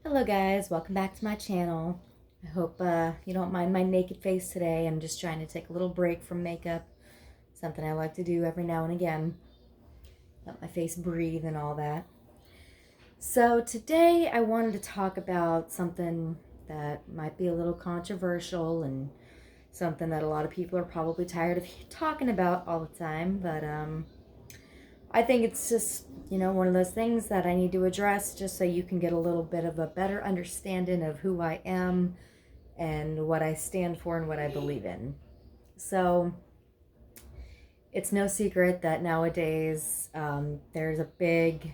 Hello guys, welcome back to my channel. I hope you don't mind my naked face today. I'm just trying to take a little break from makeup. Something I like to do every now and again. Let my face breathe and all that. So today I wanted to talk about something that might be a little controversial and something that a lot of people are probably tired of talking about all the time. But I think it's just, one of those things that I need to address just so you can get a little bit of a better understanding of who I am and what I stand for and what I believe in. So, it's no secret that nowadays there's a big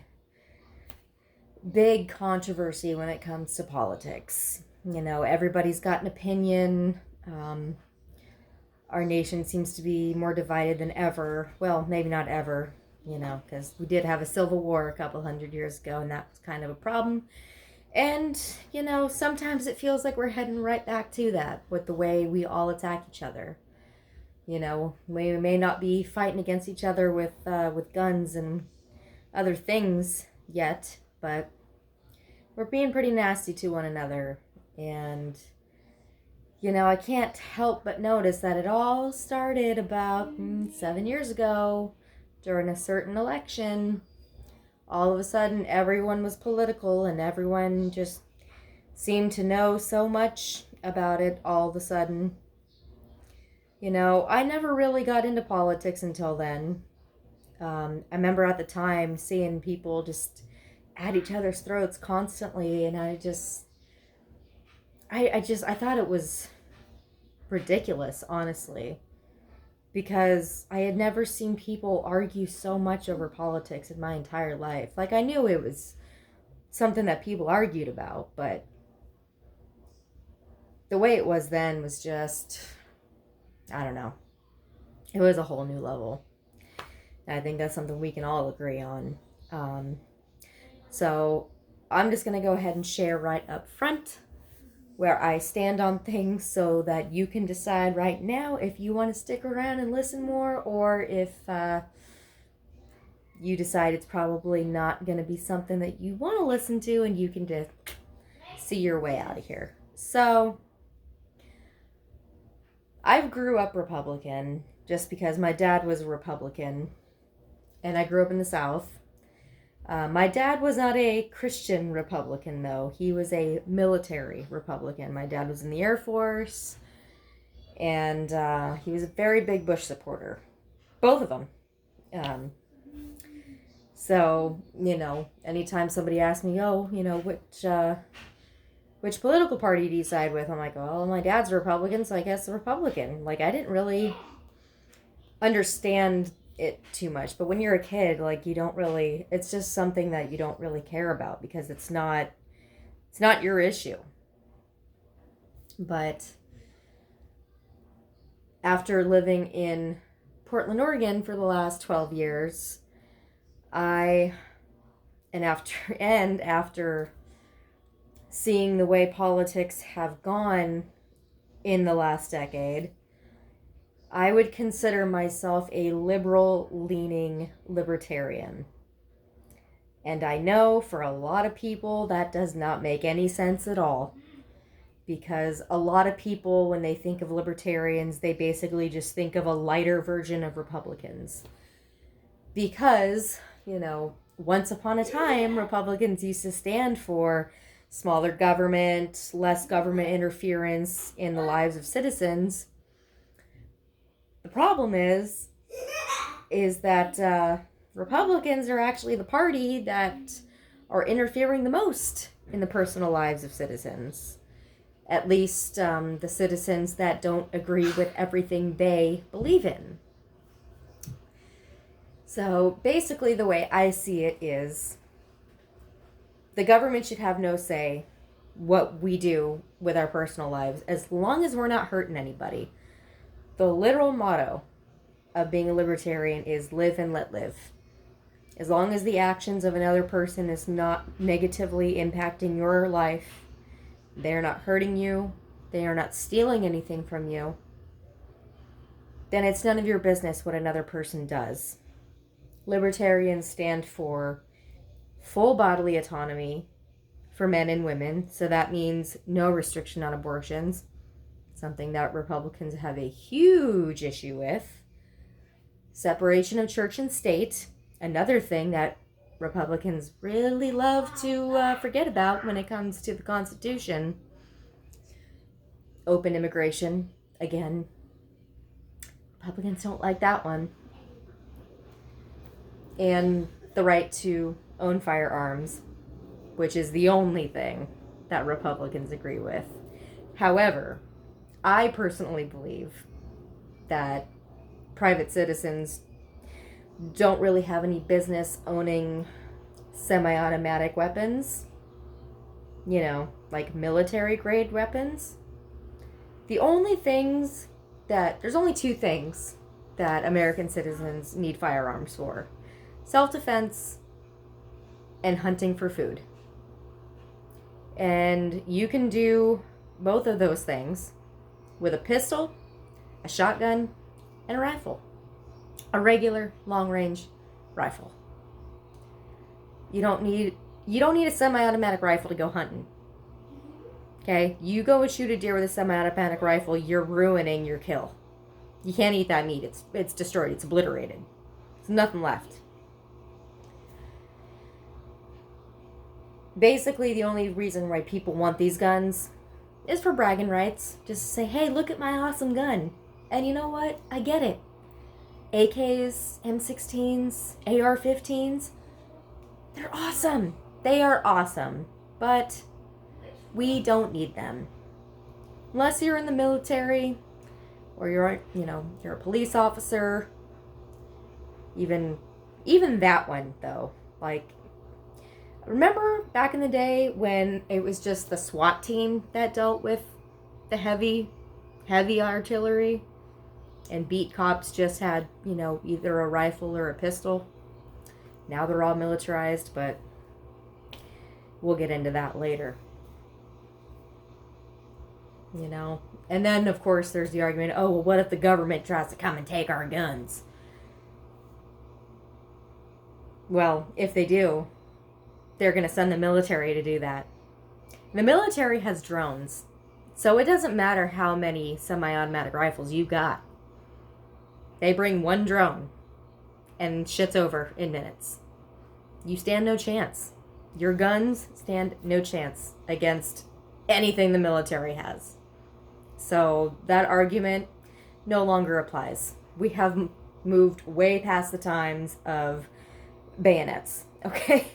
controversy when it comes to politics. Everybody's got an opinion. Our nation seems to be more divided than ever. Well, maybe not ever, because we did have a civil war a couple hundred years ago, and that was kind of a problem. And, sometimes it feels like we're heading right back to that with the way we all attack each other. We may not be fighting against each other with guns and other things yet, but we're being pretty nasty to one another. And, I can't help but notice that it all started about 7 years ago during a certain election. All of a sudden, everyone was political and everyone just seemed to know so much about it all of a sudden. I never really got into politics until then. I remember at the time seeing people just at each other's throats constantly, and I thought it was ridiculous, honestly, because I had never seen people argue so much over politics in my entire life. Like, I knew it was something that people argued about, but the way it was then was just, I don't know. It was a whole new level. And I think that's something we can all agree on. So I'm just going to go ahead and share right up front where I stand on things so that you can decide right now if you want to stick around and listen more, or if you decide it's probably not going to be something that you want to listen to and you can just see your way out of here. So I grew up Republican just because my dad was a Republican and I grew up in the South. My dad was not a Christian Republican, though. He was a military Republican. My dad was in the Air Force, and he was a very big Bush supporter. Both of them. So, anytime somebody asks me, which political party do you side with? I'm like, well, my dad's a Republican, so I guess a Republican. Like, I didn't really understand it too much, but when you're a kid, like, you don't really, it's just something that you don't really care about because it's not your issue. But after living in Portland, Oregon for the last 12 years, after seeing the way politics have gone in the last decade, I would consider myself a liberal-leaning libertarian. And I know for a lot of people that does not make any sense at all. Because a lot of people, when they think of libertarians, they basically just think of a lighter version of Republicans. Because, once upon a time, Republicans used to stand for smaller government, less government interference in the lives of citizens. The problem is that Republicans are actually the party that are interfering the most in the personal lives of citizens. At least the citizens that don't agree with everything they believe in. So basically the way I see it is the government should have no say what we do with our personal lives as long as we're not hurting anybody. The literal motto of being a libertarian is live and let live. As long as the actions of another person is not negatively impacting your life, they're not hurting you, they are not stealing anything from you, then it's none of your business what another person does. Libertarians stand for full bodily autonomy, for men and women. So that means no restriction on abortions, something that Republicans have a huge issue with. Separation of church and state, another thing that Republicans really love to forget about when it comes to the Constitution. Open immigration, again, Republicans don't like that one. And the right to own firearms, which is the only thing that Republicans agree with. However, I personally believe that private citizens don't really have any business owning semi-automatic weapons, like military grade weapons. There's only two things that American citizens need firearms for: self-defense and hunting for food. And you can do both of those things with a pistol, a shotgun, and a rifle. A regular long-range rifle. You don't need a semi-automatic rifle to go hunting. Okay? You go and shoot a deer with a semi-automatic rifle, you're ruining your kill. You can't eat that meat. It's destroyed. It's obliterated. There's nothing left. Basically, the only reason why people want these guns is for bragging rights. Just to say, hey, look at my awesome gun. And you know what? I get it. AKs, M16s, AR-15s, they're awesome. They are awesome. But we don't need them. Unless you're in the military or you're a police officer. Even that one, though. Like, remember back in the day when it was just the SWAT team that dealt with the heavy artillery, and beat cops just had, either a rifle or a pistol? Now they're all militarized, but we'll get into that later. And then, of course, there's the argument, oh, well, what if the government tries to come and take our guns? Well, if they do, they're going to send the military to do that. The military has drones, so it doesn't matter how many semi-automatic rifles you got. They bring one drone, and shit's over in minutes. You stand no chance. Your guns stand no chance against anything the military has. So that argument no longer applies. We have moved way past the times of bayonets, okay?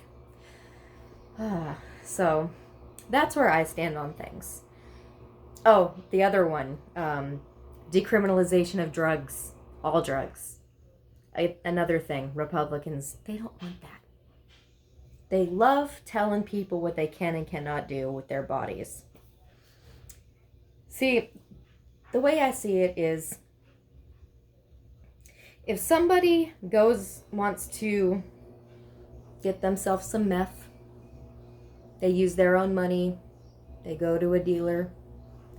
So that's where I stand on things. Oh, the other one, decriminalization of drugs, all drugs. Another thing, Republicans, they don't want that. They love telling people what they can and cannot do with their bodies. See, the way I see it is, if somebody wants to get themselves some meth, they use their own money, they go to a dealer,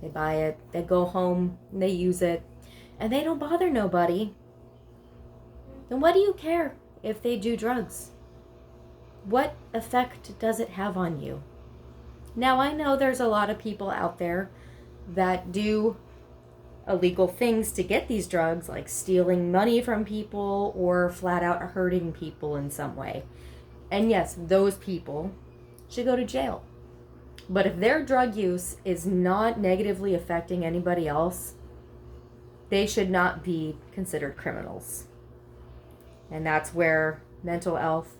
they buy it, they go home, and they use it, and they don't bother nobody, then what do you care if they do drugs? What effect does it have on you? Now, I know there's a lot of people out there that do illegal things to get these drugs, like stealing money from people or flat out hurting people in some way. And yes, those people should go to jail. But if their drug use is not negatively affecting anybody else, they should not be considered criminals. And that's where mental health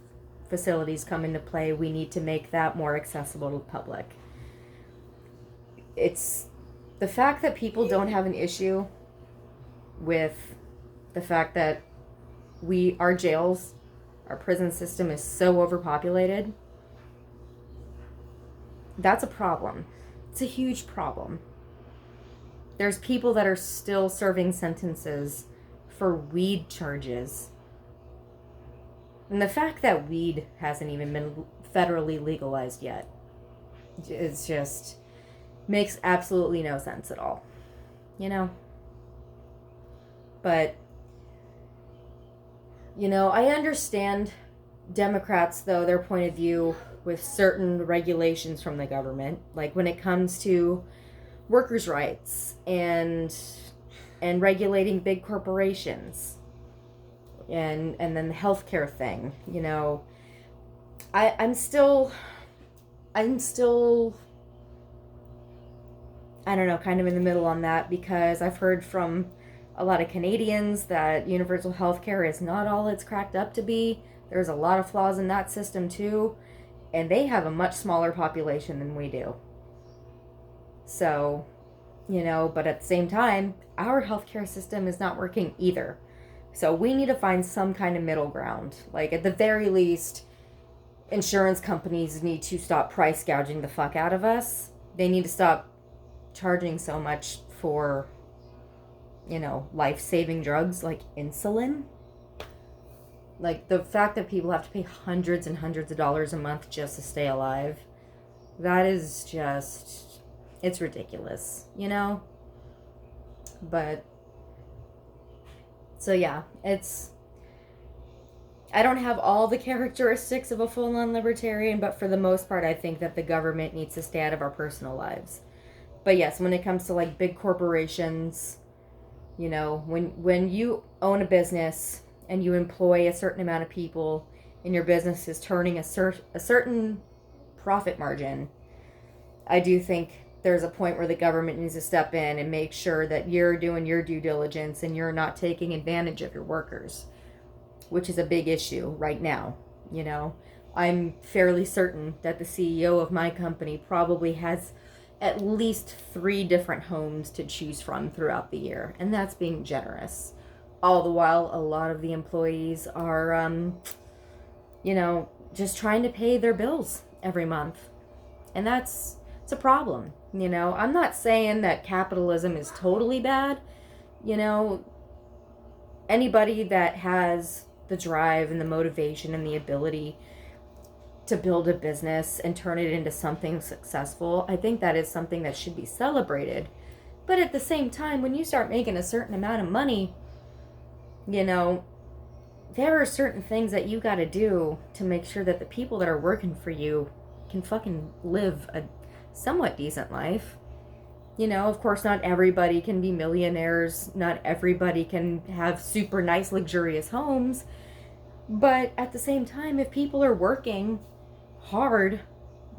facilities come into play. We need to make that more accessible to the public. It's the fact that people don't have an issue with the fact that our jails, our prison system is so overpopulated. That's a problem. It's a huge problem. There's people that are still serving sentences for weed charges. And the fact that weed hasn't even been federally legalized yet, it's just makes absolutely no sense at all. But, I understand Democrats, though, their point of view with certain regulations from the government, like when it comes to workers' rights and regulating big corporations and then the healthcare thing. I'm still I don't know, kind of in the middle on that, because I've heard from a lot of Canadians that universal healthcare is not all it's cracked up to be. There's a lot of flaws in that system too, and they have a much smaller population than we do. So, but at the same time, our healthcare system is not working either. So we need to find some kind of middle ground. Like, at the very least, insurance companies need to stop price gouging the fuck out of us. They need to stop charging so much for, life-saving drugs like insulin. Like, the fact that people have to pay hundreds and hundreds of dollars a month just to stay alive, that is just, it's ridiculous, But, so yeah, I don't have all the characteristics of a full-on libertarian, but for the most part, I think that the government needs to stay out of our personal lives. But yes, when it comes to like big corporations, when you own a business and you employ a certain amount of people and your business is turning a certain profit margin, I do think there's a point where the government needs to step in and make sure that you're doing your due diligence and you're not taking advantage of your workers, which is a big issue right now. I'm fairly certain that the CEO of my company probably has at least 3 different homes to choose from throughout the year, and that's being generous. All the while, a lot of the employees are, just trying to pay their bills every month, and it's a problem. I'm not saying that capitalism is totally bad. Anybody that has the drive and the motivation and the ability to build a business and turn it into something successful, I think that is something that should be celebrated. But at the same time, when you start making a certain amount of money, there are certain things that you got to do to make sure that the people that are working for you can fucking live a somewhat decent life. Of course, not everybody can be millionaires. Not everybody can have super nice, luxurious homes. But at the same time, if people are working hard,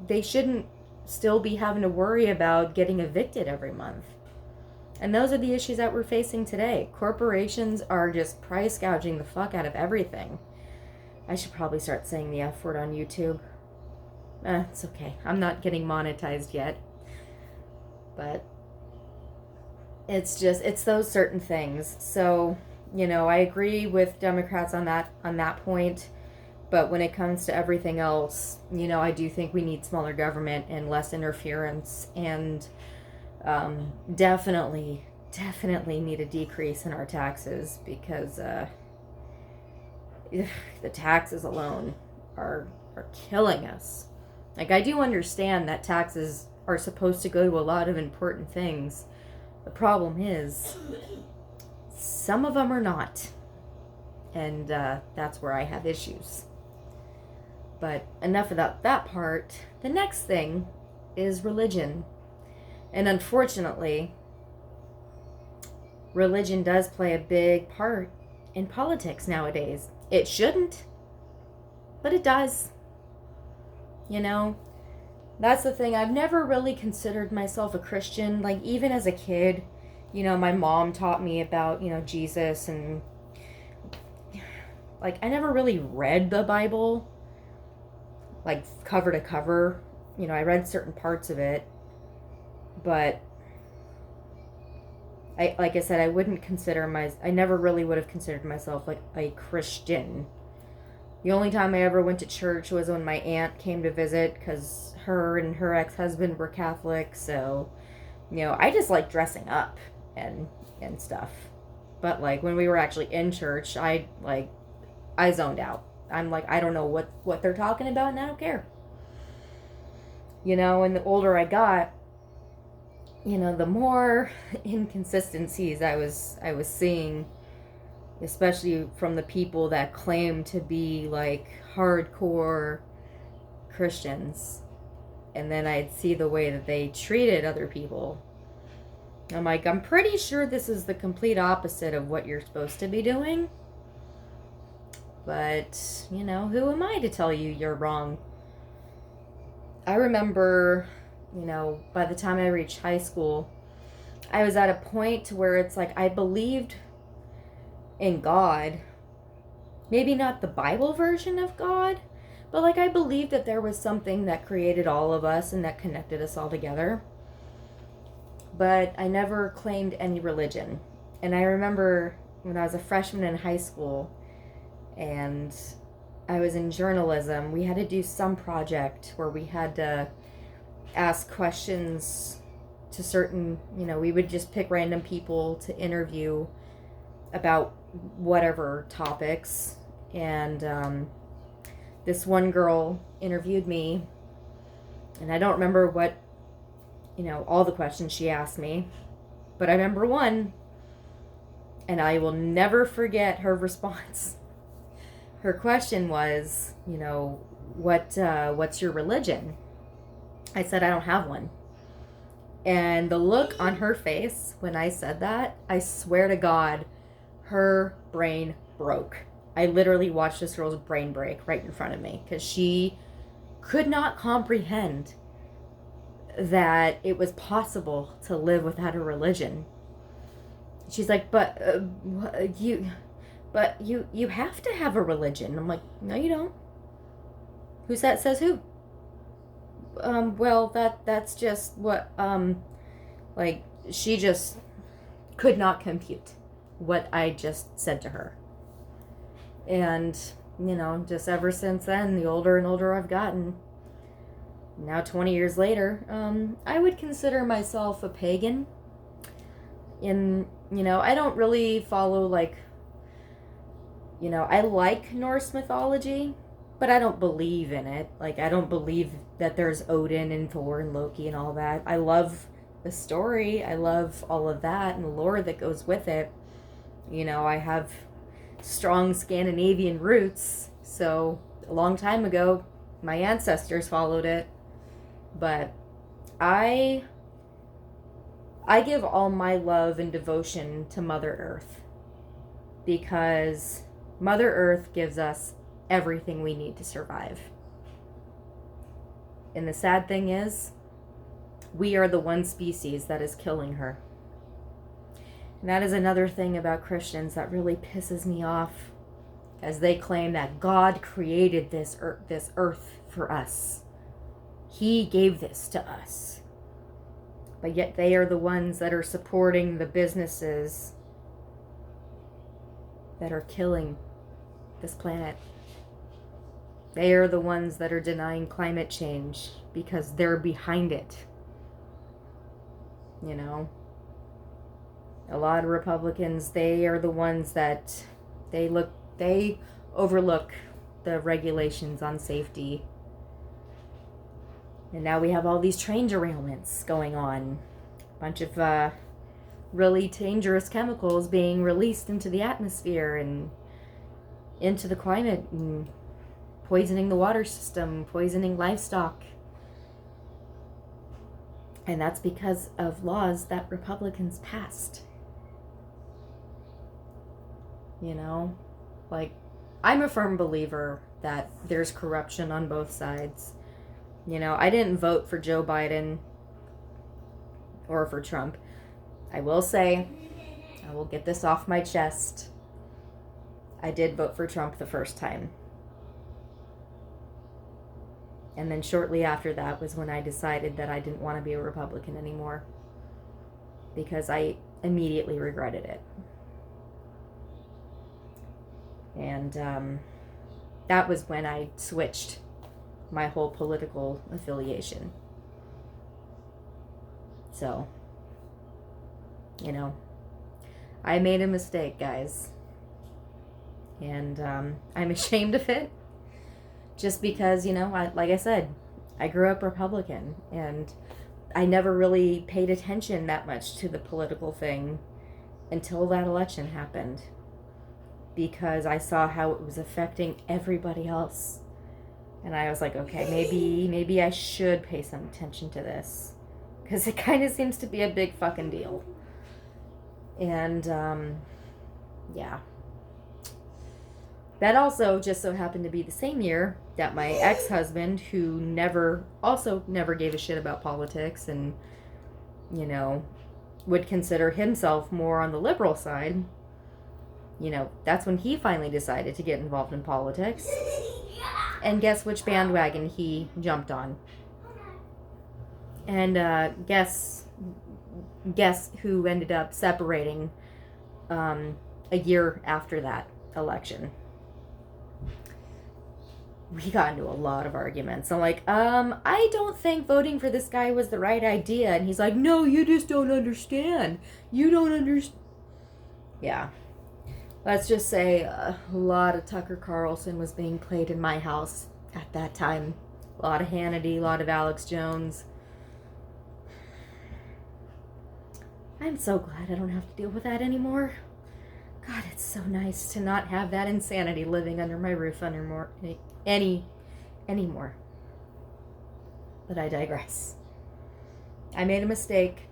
they shouldn't still be having to worry about getting evicted every month. And those are the issues that we're facing today. Corporations are just price gouging the fuck out of everything. I should probably start saying the F word on YouTube. It's okay. I'm not getting monetized yet. But it's those certain things. So, I agree with Democrats on that point. But when it comes to everything else, I do think we need smaller government and less interference, and definitely need a decrease in our taxes, because the taxes alone are killing us. Like, I do understand that taxes are supposed to go to a lot of important things. The problem is, some of them are not. And that's where I have issues. But enough about that part. The next thing is religion. And unfortunately, religion does play a big part in politics nowadays. It shouldn't, but it does. That's the thing. I've never really considered myself a Christian. Like, even as a kid, my mom taught me about, Jesus, and like, I never really read the Bible, like, cover to cover. I read certain parts of it, but like I said, I never really would have considered myself like a Christian. The only time I ever went to church was when my aunt came to visit, because her and her ex-husband were Catholic. So, I just like dressing up and stuff. But like, when we were actually in church, I zoned out. I'm like, I don't know what they're talking about, and I don't care. And the older I got, the more inconsistencies I was seeing, especially from the people that claim to be like hardcore Christians, and then I'd see the way that they treated other people. I'm like, I'm pretty sure this is the complete opposite of what you're supposed to be doing. But, you know, who am I to tell you you're wrong? I remember, you know, by the time I reached high school, I was at a point where it's like I believed in God. Maybe not the Bible version of God, but like I believed that there was something that created all of us and that connected us all together. But I never claimed any religion. And I remember when I was a freshman in high school and I was in journalism, we had to do some project where we had to ask questions to certain, you know, we would just pick random people to interview about whatever topics. And this one girl interviewed me, and I don't remember what, you know, all the questions she asked me, but I remember one, and I will never forget her response. Her question was, you know, what's your religion? I said, I don't have one. And the look on her face when I said that, I swear to God, her brain broke. I literally watched this girl's brain break right in front of me because she could not comprehend that it was possible to live without a religion. She's like, but you have to have a religion. I'm like, no, you don't. Who says who? Well, that's just what, like, she just could not compute what I just said to her. And, you know, just ever since then, the older and older I've gotten, now 20 years later, I would consider myself a pagan. You know, I don't really follow, like, you know, I like Norse mythology, but I don't believe in it. Like, I don't believe that there's Odin and Thor and Loki and all that. I love the story. I love all of that and the lore that goes with it. You know, I have strong Scandinavian roots, so a long time ago, my ancestors followed it. But I give all my love and devotion to Mother Earth because Mother Earth gives us everything we need to survive. And the sad thing is, we are the one species that is killing her. And that is another thing about Christians that really pisses me off, as they claim that God created this earth for us. He gave this to us. But yet they are the ones that are supporting the businesses that are killing this planet. They are the ones that are denying climate change because they're behind it. You know? A lot of Republicans, they are the ones that they overlook the regulations on safety. And now we have all these train derailments going on. A bunch of really dangerous chemicals being released into the atmosphere and into the climate and poisoning the water system, poisoning livestock. And that's because of laws that Republicans passed. You know, like, I'm a firm believer that there's corruption on both sides. You know, I didn't vote for Joe Biden or for Trump. I will say, I will get this off my chest, I did vote for Trump the first time. And then shortly after that was when I decided that I didn't want to be a Republican anymore, because I immediately regretted it. And that was when I switched my whole political affiliation. So, you know, I made a mistake, guys. And I'm ashamed of it. Just because, you know, like I said, I grew up Republican. And I never really paid attention that much to the political thing until that election happened. Because I saw how it was affecting everybody else. And I was like, okay, maybe I should pay some attention to this. Because it kind of seems to be a big fucking deal. And, yeah. That also just so happened to be the same year that my ex-husband, who never gave a shit about politics and, you know, would consider himself more on the liberal side, you know, that's when he finally decided to get involved in politics. And guess which bandwagon he jumped on? And guess who ended up separating a year after that election? We got into a lot of arguments. I'm like, I don't think voting for this guy was the right idea. And he's like, no, you just don't understand. You don't understand. Yeah. Let's just say a lot of Tucker Carlson was being played in my house at that time. A lot of Hannity, a lot of Alex Jones. I'm so glad I don't have to deal with that anymore. God, it's so nice to not have that insanity living under my roof anymore. But I digress. I made a mistake.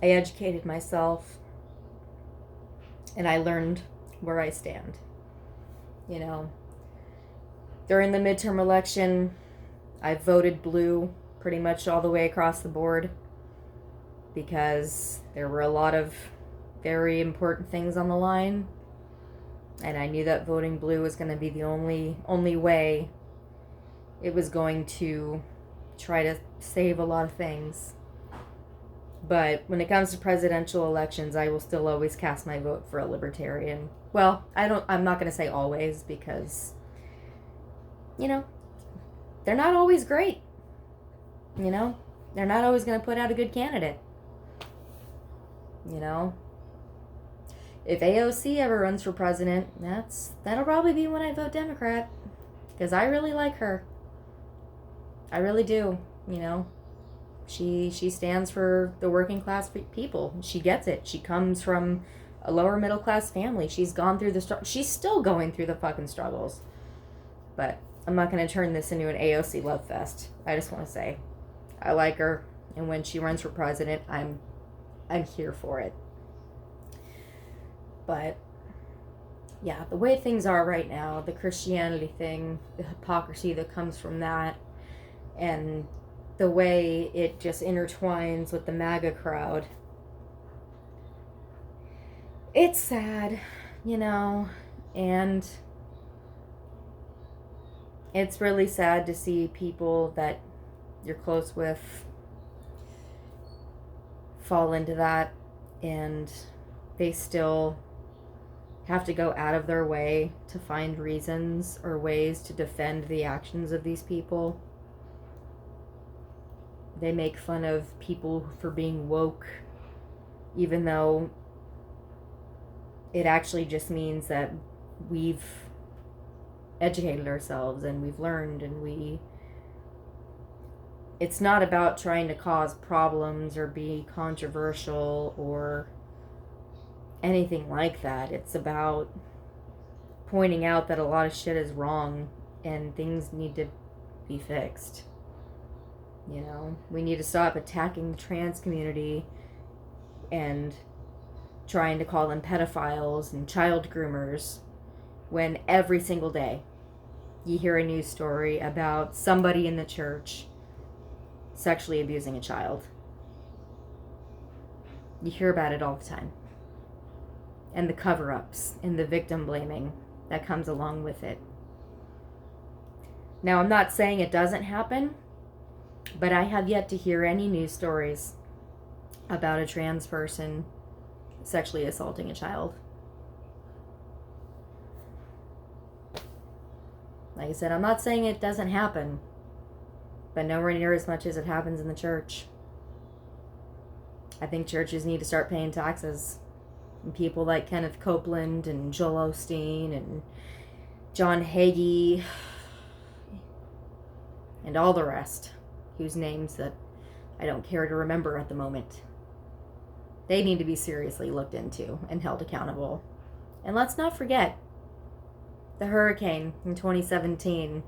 I educated myself. And I learned where I stand. You know, during the midterm election, I voted blue pretty much all the way across the board because there were a lot of very important things on the line. And I knew that voting blue was going to be the only way it was going to try to save a lot of things. But when it comes to presidential elections, I will still always cast my vote for a libertarian. Well, I'm not going to say always because, you know, they're not always great. You know, they're not always going to put out a good candidate. You know, if AOC ever runs for president, that'll probably be when I vote Democrat. Because I really like her. I really do, you know. She stands for the working class people. She gets it. She comes from a lower middle class family. She's gone through she's still going through the fucking struggles. But I'm not going to turn this into an AOC love fest. I just want to say I like her, and when she runs for president, I'm here for it. But yeah, the way things are right now, the Christianity thing, the hypocrisy that comes from that, and the way it just intertwines with the MAGA crowd. It's sad, you know, and it's really sad to see people that you're close with fall into that, and they still have to go out of their way to find reasons or ways to defend the actions of these people. They make fun of people for being woke, even though it actually just means that we've educated ourselves and we've learned, and it's not about trying to cause problems or be controversial or anything like that. It's about pointing out that a lot of shit is wrong and things need to be fixed. You know, we need to stop attacking the trans community and trying to call them pedophiles and child groomers when every single day you hear a news story about somebody in the church sexually abusing a child. You hear about it all the time. And the cover-ups and the victim blaming that comes along with it. Now, I'm not saying it doesn't happen, but I have yet to hear any news stories about a trans person sexually assaulting a child. Like I said, I'm not saying it doesn't happen, but nowhere near as much as it happens in the church. I think churches need to start paying taxes. And people like Kenneth Copeland and Joel Osteen and John Hagee and all the rest, whose names that I don't care to remember at the moment. They need to be seriously looked into and held accountable. And let's not forget, the hurricane in 2017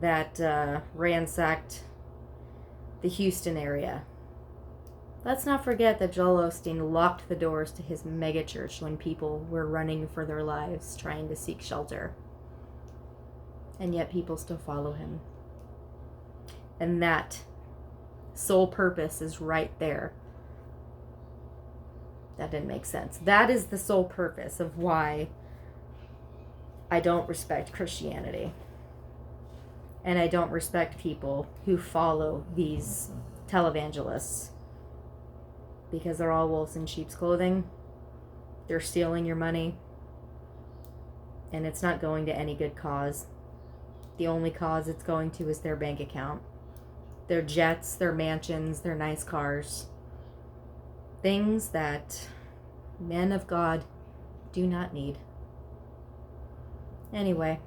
that ransacked the Houston area. Let's not forget that Joel Osteen locked the doors to his megachurch when people were running for their lives trying to seek shelter. And yet people still follow him. And that sole purpose is right there. That didn't make sense. That is the sole purpose of why I don't respect Christianity. And I don't respect people who follow these televangelists. Because they're all wolves in sheep's clothing. They're stealing your money. And it's not going to any good cause. The only cause it's going to is their bank account. Their jets, their mansions, their nice cars. Things that men of God do not need. Anyway.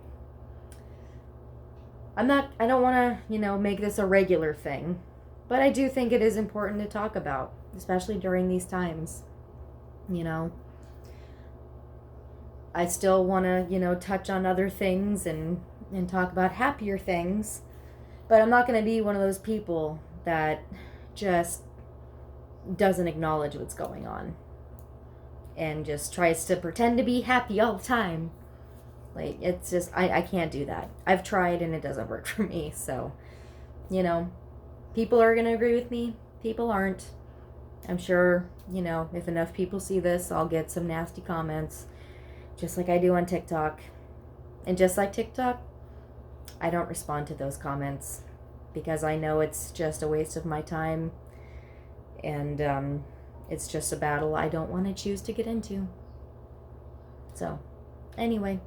I don't want to, make this a regular thing. But I do think it is important to talk about. Especially during these times. I still want to, touch on other things and talk about happier things. But I'm not going to be one of those people that just doesn't acknowledge what's going on. And just tries to pretend to be happy all the time. Like, it's just, I can't do that. I've tried and it doesn't work for me. So, people are going to agree with me. People aren't. I'm sure, if enough people see this, I'll get some nasty comments. Just like I do on TikTok. And just like TikTok, I don't respond to those comments. Because I know it's just a waste of my time. And it's just a battle I don't want to choose to get into. So, anyway.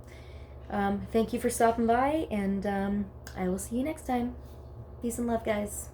Thank you for stopping by. And I will see you next time. Peace and love, guys.